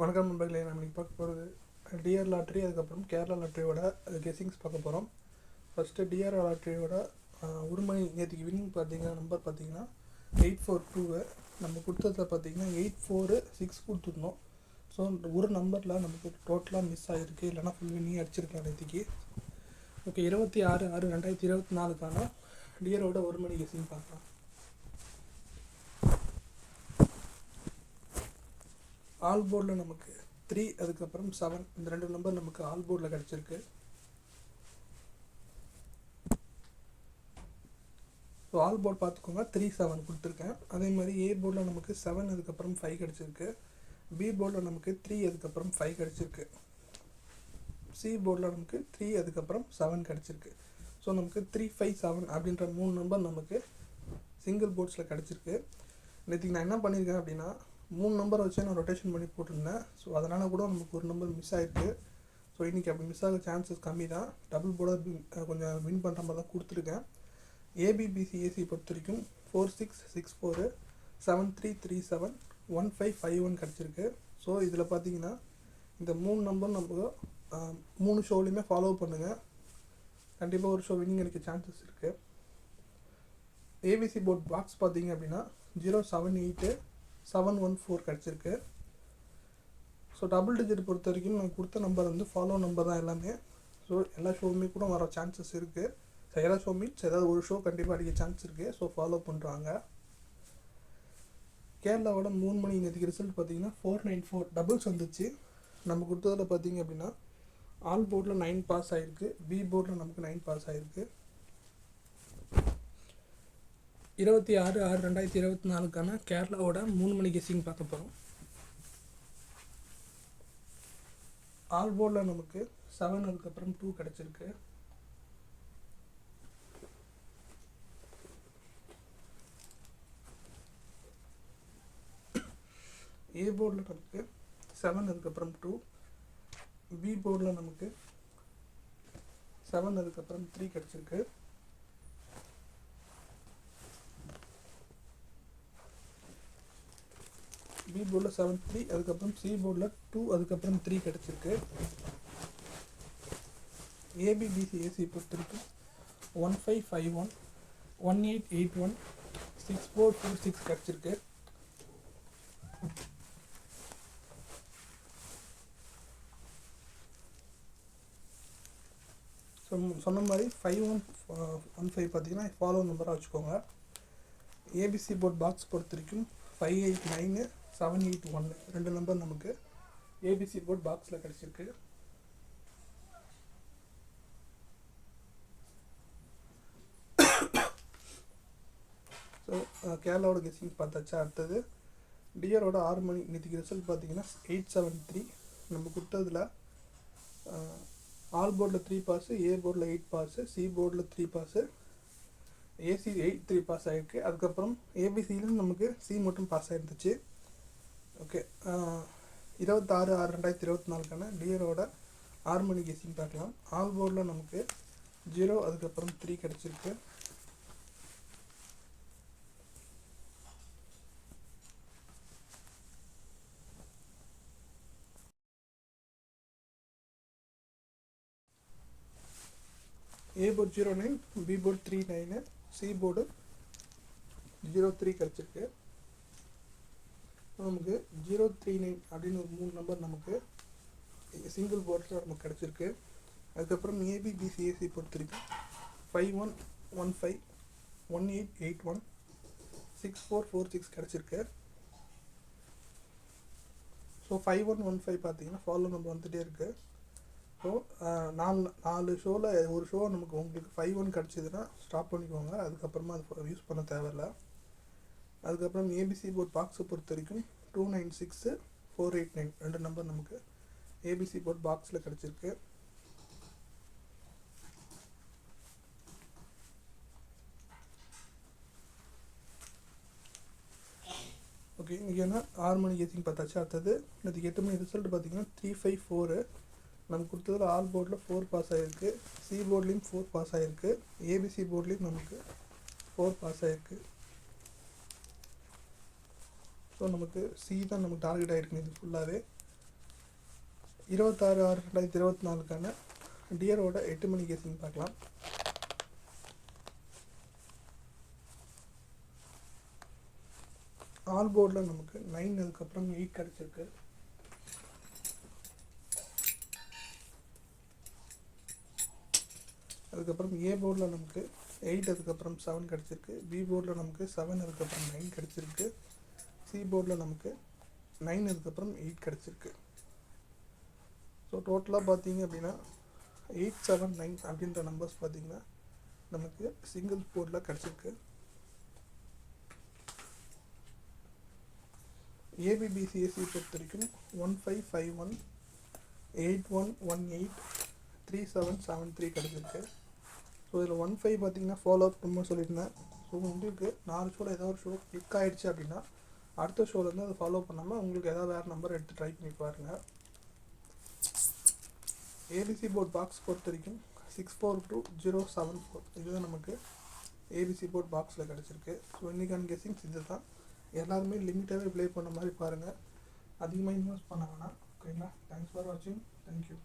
வணக்கம் நண்பர்களே, நம்ம இன்றைக்கி பார்க்க போகிறது டிஆர் லாட்ரி, அதுக்கப்புறம் கேரளா லாட்ரியோட கெஸ்ஸிங்ஸ் பார்க்க போகிறோம். ஃபஸ்ட்டு டிஆர் லாட்ரியோட ஒரு மணி நேற்றுக்கு வின்னிங் பார்த்தீங்கன்னா நம்பர் பார்த்தீங்கன்னா 842. நம்ம கொடுத்ததில் பார்த்தீங்கன்னா 846 கொடுத்துருந்தோம். ஸோ ஒரு நம்பரில் நமக்கு டோட்டலாக மிஸ் ஆகிருக்கு, இல்லைனா ஃபுல் வின்னிங் அடிச்சிருக்கலாம் நேற்றுக்கு. ஓகே, 26/6/2024 டிஆரோட ஒரு மணி கெஸ்ஸிங் பார்க்கலாம். ஆல் போர்டில் நமக்கு 3, அதுக்கப்புறம் 7, இந்த ரெண்டு நம்பர் நமக்கு ஆல் போர்டில் கிடச்சிருக்கு. ஸோ ஆல் போர்டு பார்த்துக்கோங்க, 3, 7 கொடுத்துருக்கேன். அதே மாதிரி ஏ போர்டில் நமக்கு 7, அதுக்கப்புறம் 5 கிடச்சிருக்கு. பி போர்டில் நமக்கு 3, அதுக்கப்புறம் 5 கிடச்சிருக்கு. சி போர்டில் நமக்கு 3, அதுக்கப்புறம் 7 கிடச்சிருக்கு. ஸோ நமக்கு 3, 5, 7 அப்படின்ற 3 நம்பர் நமக்கு சிங்கிள் போர்ட்ஸில் கிடச்சிருக்கு. நேற்றுக்கு நான் என்ன பண்ணியிருக்கேன் அப்படின்னா 3 நம்பரை வச்சு நான் ரொட்டேஷன் பண்ணி போட்டிருந்தேன். ஸோ அதனால் கூட நமக்கு ஒரு நம்பர் மிஸ் ஆகிருக்கு. ஸோ இன்றைக்கி அப்படி மிஸ் ஆக சான்சஸ் கம்மி தான். டபுள் போர்டாக கொஞ்சம் வின் பண்ணுற மாதிரி தான் கொடுத்துருக்கேன். ஏபிபிசிஏசி பொறுத்த வரைக்கும் 4664, 7337, 1551 கிடச்சிருக்கு. ஸோ இதில் பார்த்தீங்கன்னா இந்த 3 நம்பர் நமக்கு 3 ஷோலையுமே ஃபாலோ பண்ணுங்கள். கண்டிப்பாக ஒரு ஷோ வின்னிங் எனக்கு சான்சஸ் இருக்குது. ஏபிசி போர்ட் பாக்ஸ் பார்த்தீங்க அப்படின்னா 078714 கிடச்சிருக்கு. ஸோ டபுள் டிஜிட் பொறுத்த வரைக்கும் நான் கொடுத்த நம்பர் வந்து ஃபாலோ நம்பர் தான் எல்லாமே. ஸோ எல்லா ஷோவுமே கூட வர சான்சஸ் இருக்குது. ஸோ எல்லா ஷோ மீன்ஸ் ஏதாவது ஒரு ஷோ கண்டிப்பாக அடிக்க சான்ஸ் இருக்குது. ஸோ ஃபாலோ பண்ணுறாங்க. கேரளாவோட 3 மணி நேற்றுக்கு ரிசல்ட் பார்த்தீங்கன்னா 494 டபுள்ஸ் வந்துச்சு. நம்ம கொடுத்ததில் பார்த்தீங்க அப்படின்னா ஆல் போர்டில் 9 பாஸ் ஆகிருக்கு, பி போர்டில் நமக்கு 9 பாஸ் ஆகிருக்கு. 26/6/2024 கேரளாவோட 3 மணி கெஸ்ஸிங் பார்க்க போகிறோம். ஆல் போர்டில் நமக்கு 7, அதுக்கப்புறம் 2 கிடச்சிருக்கு. ஏ போர்டில் நமக்கு 7, அதுக்கப்புறம் 2. பி போர்டில் நமக்கு 7, அதுக்கப்புறம் 3 கிடச்சிருக்கு. பி போர்டில் 7, 3, அதுக்கப்புறம் சி போர்டில் 2, அதுக்கப்புறம் 3 கிடச்சிருக்கு. ஏபிபிசிஏசி பொறுத்த வரைக்கும் 1551, 1881, 6446 கிடச்சிருக்கு. சொன்ன மாதிரி 5115 பார்த்தீங்கன்னா ஃபாலோ நம்பராக வச்சுக்கோங்க. ஏபிசி போர்ட் பாக்ஸ் பொறுத்த வரைக்கும் 589, 781 ரெண்டு நம்பர் நமக்கு ஏபிசி போர்ட் பாக்ஸில் கிடச்சிருக்கு. ஸோ கேரளாவோட கெஸ்ஸிங் பார்த்தாச்சா. அடுத்தது டிஆரோட 6 மணி நேற்றுக்கு ரிசல்ட் பார்த்தீங்கன்னா 873. நம்ம கொடுத்ததில் ஆல் போர்டில் 3 பாஸு, ஏ போர்டில் 8 பாஸு, சி போர்டில் 3 பாஸு, ஏசி 3 பாஸ் ஆகிருக்கு. அதுக்கப்புறம் ஏபிசியிலும் நமக்கு சி மட்டும் பாஸ் ஆகிருந்துச்சு. ஓகே, 26/6/2024 டிஆரோட 6 மணி கெஸ்ஸிங் பார்க்கலாம். ஆல் போர்டில் நமக்கு 0, அதுக்கப்புறம் 3 கிடச்சிருக்கு. A board 09, B board 39, C board 03 கிடச்சிருக்கு. நமக்கு 039 அப்படின்னு ஒரு 3 நம்பர் நமக்கு சிங்கிள் போர்டில் நமக்கு கிடச்சிருக்கு. அதுக்கப்புறம் ஏபிபிசிஏசி பொறுத்த வரைக்கும் 5115, 1881, 6446 கிடச்சிருக்கு. ஸோ 5115 பார்த்தீங்கன்னா ஃபாலோ நம்பர் வந்துகிட்டே இருக்குது. ஸோ 4 ஷோவில் ஒரு ஷோ நமக்கு உங்களுக்கு 51 கிடச்சிதுன்னா ஸ்டாப் பண்ணிக்கோங்க. அதுக்கப்புறமா அது யூஸ் பண்ண தேவையில்லை. அதுக்கப்புறம் ஏபிசி போர்ட் பாக்ஸை பொறுத்த வரைக்கும் 296, 489 ரெண்டு நம்பர் நமக்கு ஏபிசி போர்ட் பாக்ஸில் கிடச்சிருக்கு. ஓகே, இன்றைக்கி என்ன 6 மணி கெஸ்ஸிங் பார்த்தாச்சு. அடுத்தது நேற்றுக்கு 8 மணி ரிசல்ட் பார்த்தீங்கன்னா 354. நம்ம கொடுத்ததில் ஆல் போர்டில் 4 பாஸ் ஆகிருக்கு, சி போர்ட்லேயும் 4 பாஸ் ஆகிருக்கு, ஏபிசி போர்ட்லேயும் நமக்கு 4 பாஸ் ஆகிருக்கு. ஸோ நமக்கு சி தான் நமக்கு டார்கெட் ஆகிருக்கு இது ஃபுல்லாகவே. 26/6/2024 டியரோட 8 மணி கேசிங் பார்க்கலாம். ஆல் போர்டில் நமக்கு 9 அதுக்கப்புறம் 8 கிடச்சிருக்கு. அதுக்கப்புறம் ஏ போர்டில் நமக்கு 8 அதுக்கப்புறம் 7 கிடச்சிருக்கு. பி போர்டில் நமக்கு 7 அதுக்கப்புறம் 9 கிடச்சிருக்கு. சி போர்டில் நமக்கு 9 அதுக்கப்புறம் 8 கிடச்சிருக்கு. ஸோ டோட்டலாக பார்த்தீங்க அப்படின்னா 8, 7, 9 அப்படின்ற நம்பர்ஸ் பார்த்தீங்கன்னா நமக்கு சிங்கிள் போர்டில் கிடச்சிருக்கு. ஏபிபிசிஎஸ்சி பொறுத்த வரைக்கும் 1551, 8118, 3773 கிடச்சிருக்கு. ஸோ இதில் 15 பார்த்தீங்கன்னா ஃபாலோ அப் ரொம்ப சொல்லியிருந்தேன். ஸோ உங்களுக்கு 4 ஷோவில் ஏதாவது ஒரு ஷோ கிளிக் ஆகிடுச்சு அப்படின்னா அடுத்த ஷோலேருந்து அதை ஃபாலோ பண்ணாமல் உங்களுக்கு ஏதாவது வேறு நம்பர் எடுத்து ட்ரை பண்ணி பாருங்கள். ஏபிசி போர்ட் பாக்ஸ் பொறுத்த வரைக்கும் 642074 இதுதான் நமக்கு ஏபிசி போர்ட் பாக்ஸில் கிடச்சிருக்கு. ஸோ இன்றைக்கான கெஸ்ஸிங்ஸ் இது தான். எல்லாருமே லிமிட்டாகவே ப்ளே பண்ண மாதிரி பாருங்கள், அதிகமாக இன்வெஸ்ட் பண்ண வேணாம். ஓகேங்களா? தேங்க்ஸ் ஃபார் வாட்சிங். தேங்க்யூ.